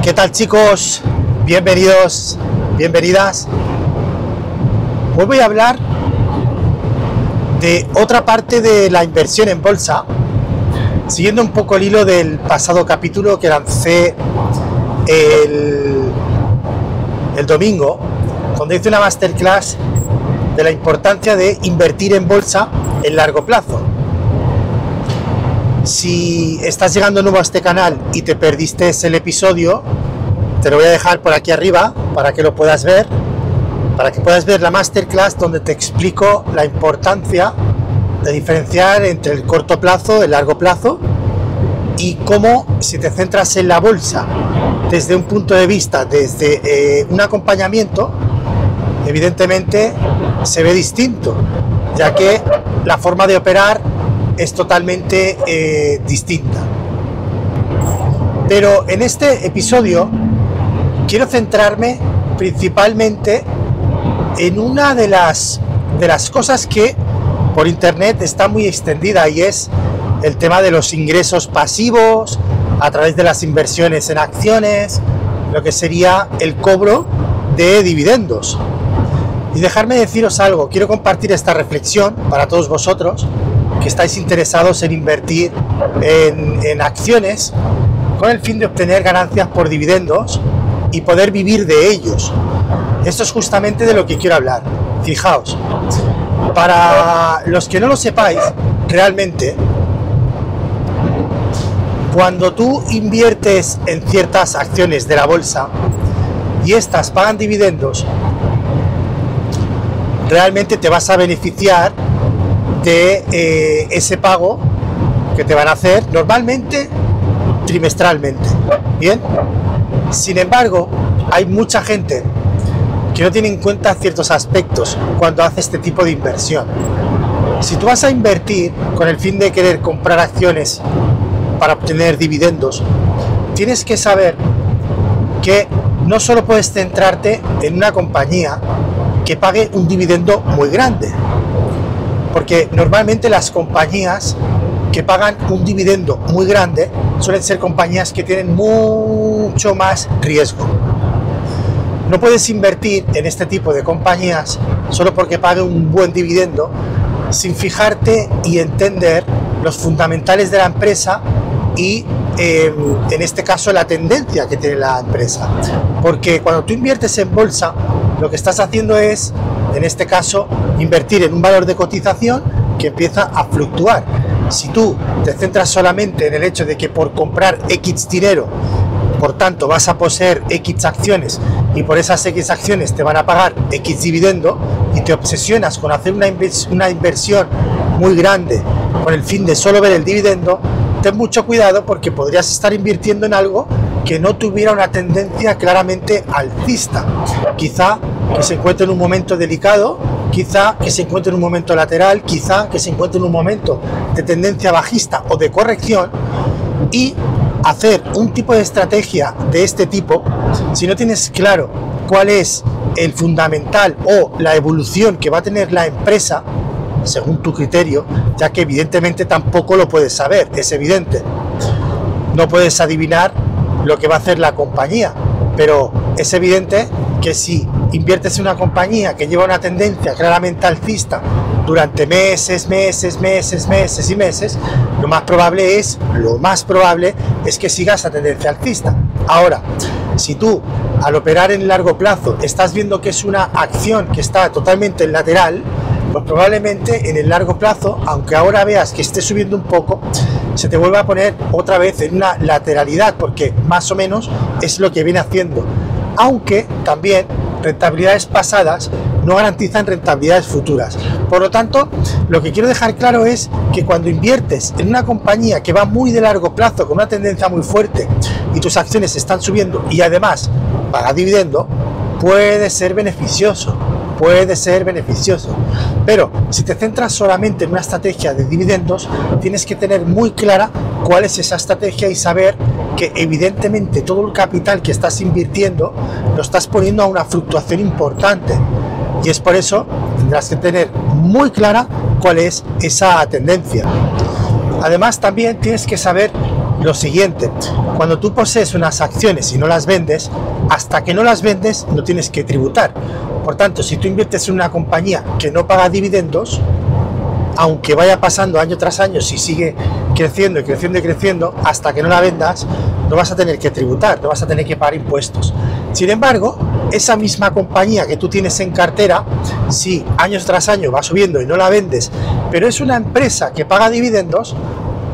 ¿Qué tal, chicos? Bienvenidos, bienvenidas. Hoy voy a hablar de otra parte de la inversión en bolsa, siguiendo un poco el hilo del pasado capítulo que lancé el domingo, donde hice una masterclass de la importancia de invertir en bolsa en largo plazo. Si estás llegando nuevo a este canal y te perdiste el episodio, te lo voy a dejar por aquí arriba para que lo puedas ver, para que puedas ver la masterclass donde te explico la importancia de diferenciar entre el corto plazo y el largo plazo, y cómo, si te centras en la bolsa desde un punto de vista, desde un acompañamiento, evidentemente se ve distinto, ya que la forma de operar es totalmente distinta. Pero en este episodio quiero centrarme principalmente en una de las cosas que por internet está muy extendida, y es el tema de los ingresos pasivos a través de las inversiones en acciones, lo que sería el cobro de dividendos. Y dejarme deciros algo, quiero compartir esta reflexión para todos vosotros que estáis interesados en invertir en acciones con el fin de obtener ganancias por dividendos y poder vivir de ellos. Esto es justamente de lo que quiero hablar. Fijaos, para los que no lo sepáis, realmente, cuando tú inviertes en ciertas acciones de la bolsa y estas pagan dividendos, realmente te vas a beneficiar de ese pago que te van a hacer normalmente trimestralmente. Bien, sin embargo, hay mucha gente que no tiene en cuenta ciertos aspectos cuando hace este tipo de inversión. Si tú vas a invertir con el fin de querer comprar acciones para obtener dividendos, tienes que saber que no solo puedes centrarte en una compañía que pague un dividendo muy grande, porque normalmente las compañías que pagan un dividendo muy grande suelen ser compañías que tienen mucho más riesgo. No puedes invertir en este tipo de compañías solo porque pague un buen dividendo sin fijarte y entender los fundamentales de la empresa y en este caso la tendencia que tiene la empresa, porque cuando tú inviertes en bolsa lo que estás haciendo es, en este caso, invertir en un valor de cotización que empieza a fluctuar. Si tú te centras solamente en el hecho de que por comprar X dinero, por tanto vas a poseer X acciones y por esas X acciones te van a pagar X dividendo, y te obsesionas con hacer una inversión muy grande con el fin de solo ver el dividendo, ten mucho cuidado, porque podrías estar invirtiendo en algo que no tuviera una tendencia claramente alcista. Quizá que se encuentre en un momento delicado, quizá que se encuentre en un momento lateral, quizá que se encuentre en un momento de tendencia bajista o de corrección. Y hacer un tipo de estrategia de este tipo, si no tienes claro cuál es el fundamental o la evolución que va a tener la empresa según tu criterio, ya que evidentemente tampoco lo puedes saber, es evidente, no puedes adivinar lo que va a hacer la compañía, pero es evidente que si inviertes en una compañía que lleva una tendencia claramente alcista durante meses y meses, lo más probable es que siga esa tendencia alcista. Ahora, si tú al operar en largo plazo estás viendo que es una acción que está totalmente en lateral, pues probablemente en el largo plazo, aunque ahora veas que esté subiendo un poco, se te vuelva a poner otra vez en una lateralidad, porque más o menos es lo que viene haciendo, aunque también rentabilidades pasadas no garantizan rentabilidades futuras. Por lo tanto, lo que quiero dejar claro es que cuando inviertes en una compañía que va muy de largo plazo, con una tendencia muy fuerte, y tus acciones están subiendo y además paga dividendo, puede ser beneficioso, pero si te centras solamente en una estrategia de dividendos, tienes que tener muy clara cuál es esa estrategia y saber que evidentemente todo el capital que estás invirtiendo lo estás poniendo a una fluctuación importante, y es por eso que tendrás que tener muy clara cuál es esa tendencia. Además, también tienes que saber lo siguiente: cuando tú posees unas acciones y no las vendes, hasta que no las vendes no tienes que tributar. Por tanto, si tú inviertes en una compañía que no paga dividendos, aunque vaya pasando año tras año, si sigue creciendo y creciendo y creciendo, hasta que no la vendas, no vas a tener que tributar, no vas a tener que pagar impuestos. Sin embargo, esa misma compañía que tú tienes en cartera, si años tras año va subiendo y no la vendes, pero es una empresa que paga dividendos,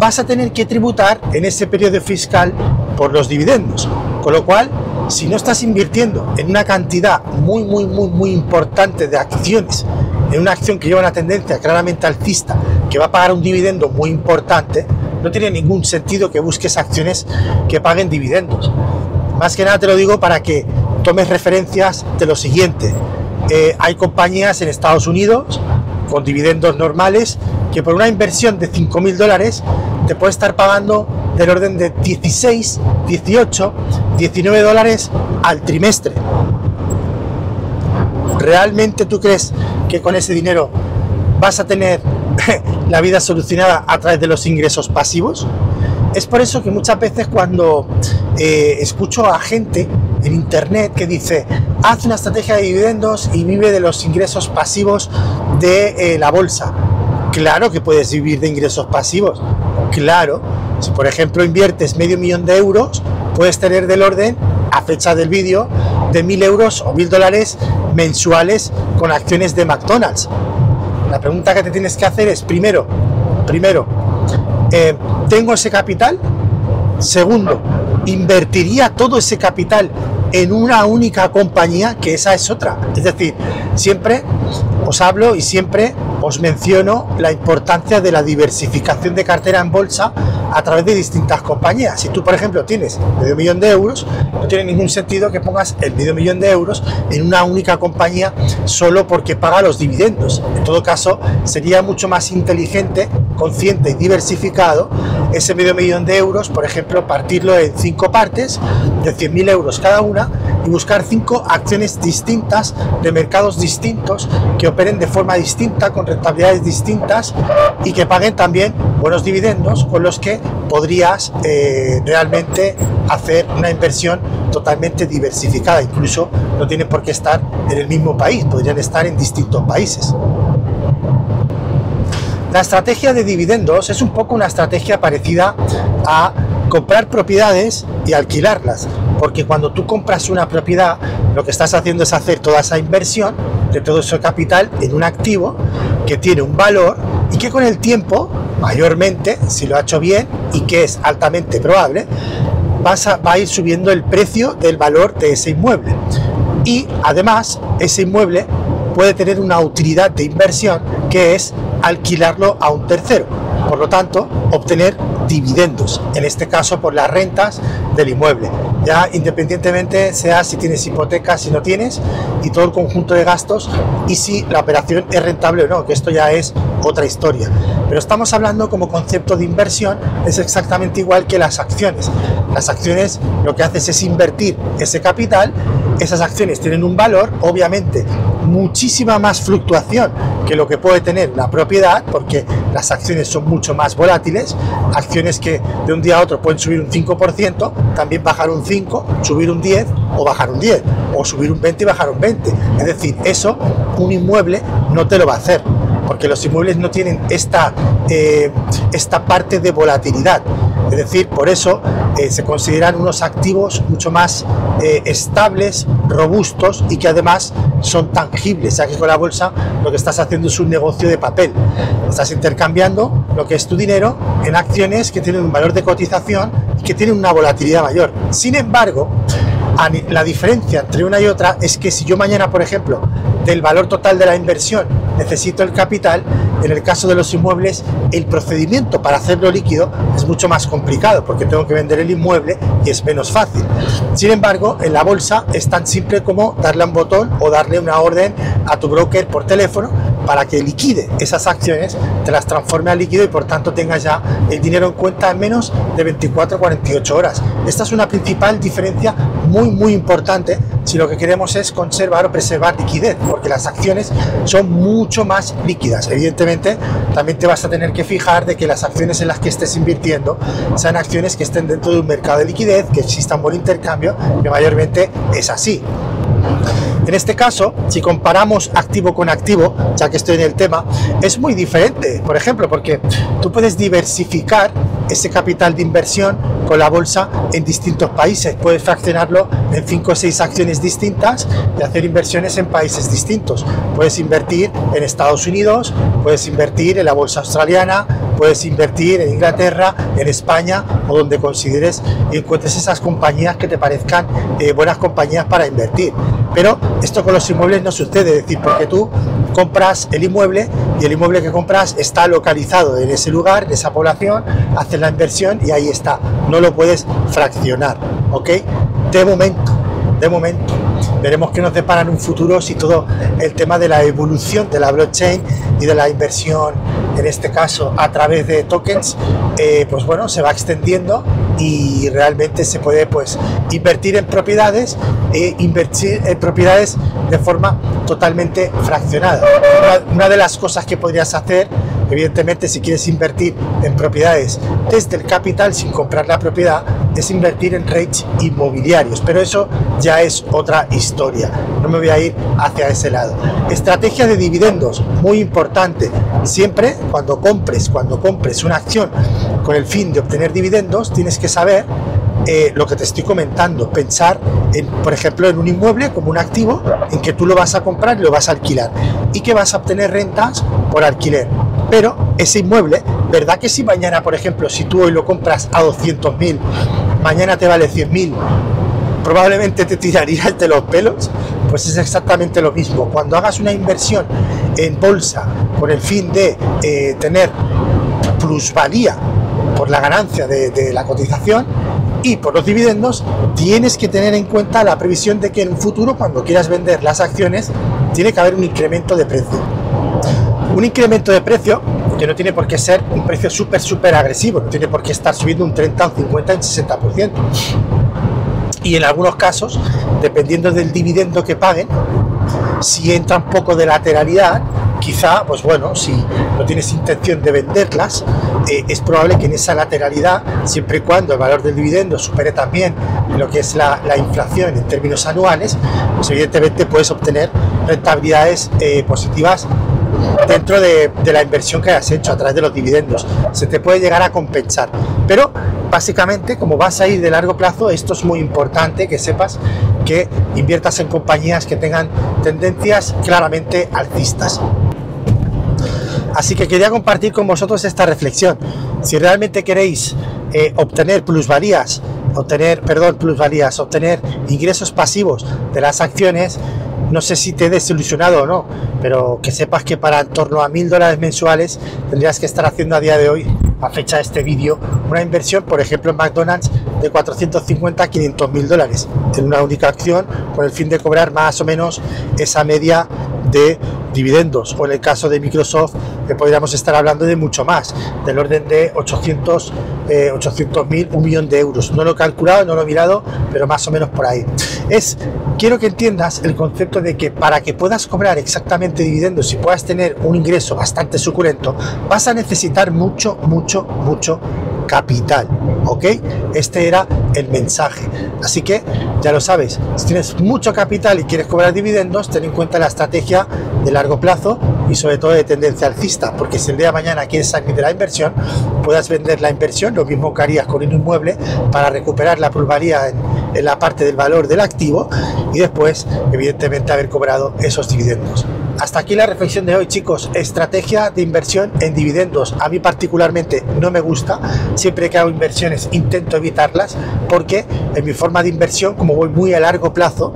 vas a tener que tributar en ese periodo fiscal por los dividendos. Con lo cual, si no estás invirtiendo en una cantidad muy importante de acciones, en una acción que lleva una tendencia claramente alcista, que va a pagar un dividendo muy importante, no tiene ningún sentido que busques acciones que paguen dividendos. Más que nada te lo digo para que tomes referencias de lo siguiente: hay compañías en Estados Unidos con dividendos normales que por una inversión de $5.000 te puede estar pagando del orden de 16, 18, 19 dólares al trimestre. ¿Realmente tú crees que con ese dinero vas a tener la vida solucionada a través de los ingresos pasivos? Es por eso que muchas veces cuando escucho a gente en internet que dice: haz una estrategia de dividendos y vive de los ingresos pasivos de la bolsa. Claro que puedes vivir de ingresos pasivos, claro. Si por ejemplo inviertes $500.000 de euros, puedes tener del orden, a fecha del vídeo, de 1.000 euros o 1.000 dólares mensuales con acciones de McDonald's. La pregunta que te tienes que hacer es, primero, ¿tengo ese capital? Segundo, ¿invertiría todo ese capital en una única compañía? Que esa es otra. Es decir, siempre os hablo y siempre os menciono la importancia de la diversificación de cartera en bolsa a través de distintas compañías. Si tú, por ejemplo, tienes $500.000 de euros, no tiene ningún sentido que pongas el $500.000 de euros en una única compañía solo porque paga los dividendos. En todo caso, sería mucho más inteligente, consciente y diversificado ese $500.000 de euros, por ejemplo, partirlo en 5 partes de 100.000 euros cada una y buscar 5 acciones distintas de mercados distintos que operen de forma distinta, con rentabilidades distintas y que paguen también buenos dividendos, con los que podrías realmente hacer una inversión totalmente diversificada. Incluso no tienen por qué estar en el mismo país, podrían estar en distintos países. La estrategia de dividendos es un poco una estrategia parecida a comprar propiedades y alquilarlas, porque cuando tú compras una propiedad, lo que estás haciendo es hacer toda esa inversión de todo ese capital en un activo que tiene un valor y que con el tiempo, mayormente, si lo ha hecho bien, y que es altamente probable, va a ir subiendo el precio del valor de ese inmueble. Y además, ese inmueble puede tener una utilidad de inversión, que es alquilarlo a un tercero, por lo tanto obtener dividendos, en este caso por las rentas del inmueble, ya independientemente sea si tienes hipoteca, si no tienes, y todo el conjunto de gastos, y si la operación es rentable o no, que esto ya es otra historia. Pero estamos hablando como concepto de inversión, es exactamente igual que las acciones. Las acciones lo que haces es invertir ese capital, esas acciones tienen un valor, obviamente muchísima más fluctuación que lo que puede tener la propiedad, porque las acciones son mucho más volátiles, acciones que de un día a otro pueden subir un 5%, también bajar un 5, subir un 10 o bajar un 10, o subir un 20 y bajar un 20. Es decir, eso un inmueble no te lo va a hacer, porque los inmuebles no tienen esta parte de volatilidad. Es decir, por eso se consideran unos activos mucho más estables, robustos y que además son tangibles, ya que con la bolsa lo que estás haciendo es un negocio de papel. Estás intercambiando lo que es tu dinero en acciones que tienen un valor de cotización y que tienen una volatilidad mayor. Sin embargo, la diferencia entre una y otra es que si yo mañana, por ejemplo, del valor total de la inversión necesito el capital, en el caso de los inmuebles, el procedimiento para hacerlo líquido es mucho más complicado, porque tengo que vender el inmueble y es menos fácil. Sin embargo, en la bolsa es tan simple como darle a un botón o darle una orden a tu broker por teléfono para que liquide esas acciones, te las transforme a líquido y por tanto tengas ya el dinero en cuenta en menos de 24 o 48 horas. Esta es una principal diferencia muy importante si lo que queremos es conservar o preservar liquidez, porque las acciones son mucho más líquidas. Evidentemente también te vas a tener que fijar de que las acciones en las que estés invirtiendo sean acciones que estén dentro de un mercado de liquidez, que exista un buen intercambio, que mayormente es así. En este caso, si comparamos activo con activo, ya que estoy en el tema, es muy diferente, por ejemplo, porque tú puedes diversificar ese capital de inversión con la bolsa en distintos países, puedes fraccionarlo en 5 o 6 acciones distintas y hacer inversiones en países distintos. Puedes invertir en Estados Unidos, puedes invertir en la bolsa australiana, puedes invertir en Inglaterra, en España o donde consideres y encuentres esas compañías que te parezcan buenas compañías para invertir. Pero esto con los inmuebles no sucede, es decir, porque tú compras el inmueble y el inmueble que compras está localizado en ese lugar, en esa población, haces la inversión y ahí está, no lo puedes fraccionar, ¿ok? De momento. Veremos qué nos depara en un futuro si todo el tema de la evolución de la blockchain y de la inversión, en este caso a través de tokens, pues bueno, se va extendiendo y realmente se puede pues invertir en propiedades de forma totalmente fraccionada. Una de las cosas que podrías hacer, evidentemente, si quieres invertir en propiedades desde el capital sin comprar la propiedad, es invertir en REITs inmobiliarios, pero eso ya es otra historia, no me voy a ir hacia ese lado. Estrategia de dividendos, muy importante. Siempre cuando compres una acción con el fin de obtener dividendos, tienes que saber lo que te estoy comentando, pensar en, por ejemplo, en un inmueble como un activo en que tú lo vas a comprar y lo vas a alquilar y que vas a obtener rentas por alquiler. Pero ese inmueble, ¿verdad que si mañana, por ejemplo, si tú hoy lo compras a 200.000, mañana te vale 100.000, probablemente te tirarías de los pelos? Pues es exactamente lo mismo. Cuando hagas una inversión en bolsa con el fin de tener plusvalía por la ganancia de la cotización y por los dividendos, tienes que tener en cuenta la previsión de que en un futuro, cuando quieras vender las acciones, tiene que haber un incremento de precio. Un incremento de precio que no tiene por qué ser un precio súper agresivo, no tiene por qué estar subiendo un 30, un 50, un 60%. Y en algunos casos, dependiendo del dividendo que paguen, si entra un poco de lateralidad, quizá, pues bueno, si no tienes intención de venderlas, es probable que en esa lateralidad, siempre y cuando el valor del dividendo supere también lo que es la inflación en términos anuales, pues evidentemente puedes obtener rentabilidades positivas dentro de la inversión que hayas hecho a través de los dividendos. Se te puede llegar a compensar, pero básicamente, como vas a ir de largo plazo, esto es muy importante que sepas que inviertas en compañías que tengan tendencias claramente alcistas. Así que quería compartir con vosotros esta reflexión. Si realmente queréis obtener ingresos pasivos de las acciones, no sé si te he desilusionado o no, pero que sepas que para en torno a $1.000 mensuales tendrías que estar haciendo a día de hoy, a fecha de este vídeo, una inversión, por ejemplo, en McDonald's de 450 a 500.000 dólares en una única acción, con el fin de cobrar más o menos esa media de dividendos, o en el caso de Microsoft, que podríamos estar hablando de mucho más, del orden de 800.000, 1 millón de euros. No lo he calculado, no lo he mirado, pero más o menos por ahí. Quiero que entiendas el concepto de que para que puedas cobrar exactamente dividendos y puedas tener un ingreso bastante suculento, vas a necesitar mucho capital, ¿ok? Este era el mensaje. Así que ya lo sabes, si tienes mucho capital y quieres cobrar dividendos, ten en cuenta la estrategia de largo plazo y sobre todo de tendencia alcista, porque si el día de mañana quieres salir de la inversión, puedas vender la inversión, lo mismo que harías con un inmueble, para recuperar la plusvalía en la parte del valor del activo y después, evidentemente, haber cobrado esos dividendos. Hasta aquí la reflexión de hoy, chicos. Estrategia de inversión en dividendos. A mí particularmente no me gusta. Siempre que hago inversiones intento evitarlas, porque en mi forma de inversión, como voy muy a largo plazo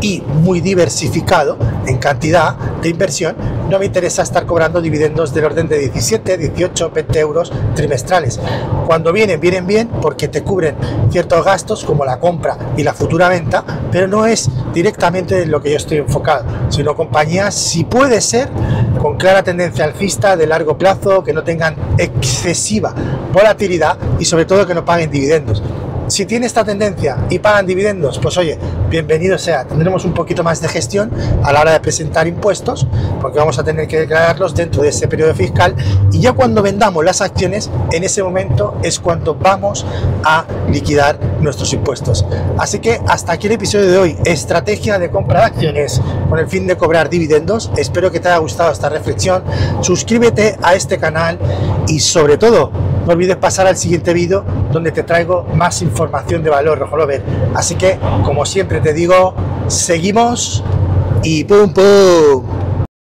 y muy diversificado en cantidad, de inversión, no me interesa estar cobrando dividendos del orden de 17, 18, 20 euros trimestrales. Cuando vienen bien porque te cubren ciertos gastos como la compra y la futura venta, pero no es directamente en lo que yo estoy enfocado, sino compañías, si puede ser, con clara tendencia alcista de largo plazo, que no tengan excesiva volatilidad y sobre todo que no paguen dividendos. Si tiene esta tendencia y pagan dividendos, pues oye, bienvenido sea, tendremos un poquito más de gestión a la hora de presentar impuestos, porque vamos a tener que declararlos dentro de ese periodo fiscal, y ya cuando vendamos las acciones, en ese momento es cuando vamos a liquidar nuestros impuestos. Así que hasta aquí el episodio de hoy, estrategia de compra de acciones con el fin de cobrar dividendos. Espero que te haya gustado esta reflexión, suscríbete a este canal y sobre todo, no olvides pasar al siguiente vídeo donde te traigo más información de valor rojo lover. Así que, como siempre te digo, seguimos y ¡pum, pum!